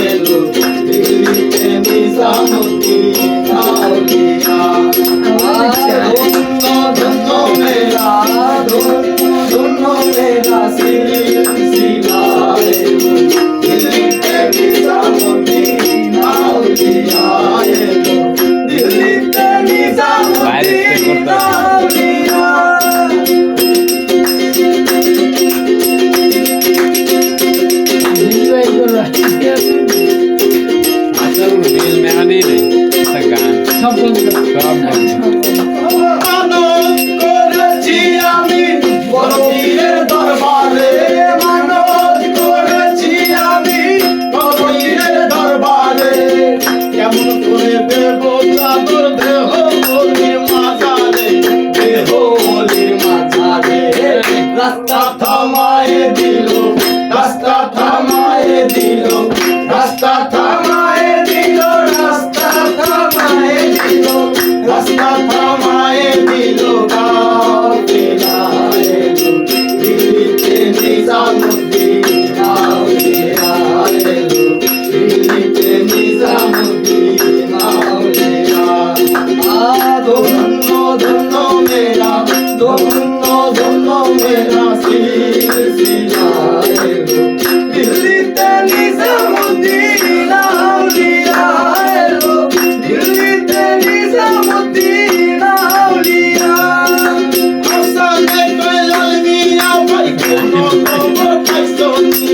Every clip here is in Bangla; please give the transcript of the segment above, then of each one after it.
এলো দিল্লিতে নিজামুদ্দিন আউলিয়া ধন্য ধন্য মেরা ধন্য ধন্য মেরা সিলসিলা এলো দিল্লিতে নিজামুদ্দিন আউলিয়া এলো দিল্লিতে নিজামুদ্দিন আউলিয়া মানব করেছি আমি বড় পীরের দরবারে মানব করেছি আমি বড় পীরের দরবারে কেমন করে দেব চাদর দেহ বলির মাঝারে দেহ বলির মাঝারে রাস্তা থামায়ে দিল রাস্তা থামায়ে দিল রাস্তা থামায়ে দিল রাস্তা থামায়ে দিল রাস্তা থামায়ে দিল কাফেলা এলো দিল্লিতে নিজামুদ্দিন আউলিয়া এলো দিল্লিতে নিজামুদ্দিন আউলিয়া ধন্য ধন্য মেরা ধন্য ধন্য মেরা সিলসিলা এলো দিল্লিতে নিজামুদ্দিন আউলিয়া এলো দিল্লিতে নিজামুদ্দিন আউলিয়া আসামে কয়লাল মিয়া ভাই কোনো খবর পাইছনি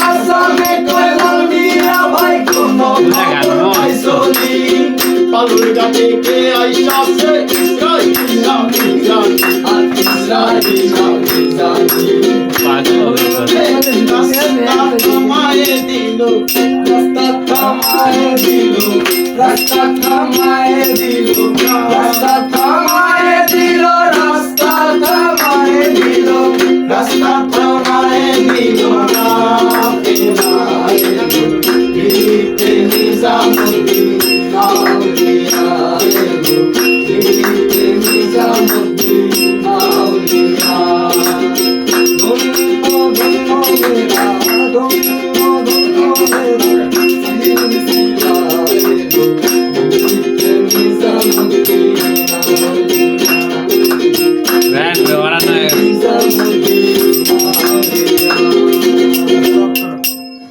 আসামে কয়লাল মিয়া ভাই কোনো খবর পাইছনি পালুর গাতে কে আইসাছে ইসরাইল আর ইসরাইল রাস্তা থামায়ে দিল রাস্তা থামায়ে দিল রাস্তা থামায়ে দিল রাস্তা থামায়ে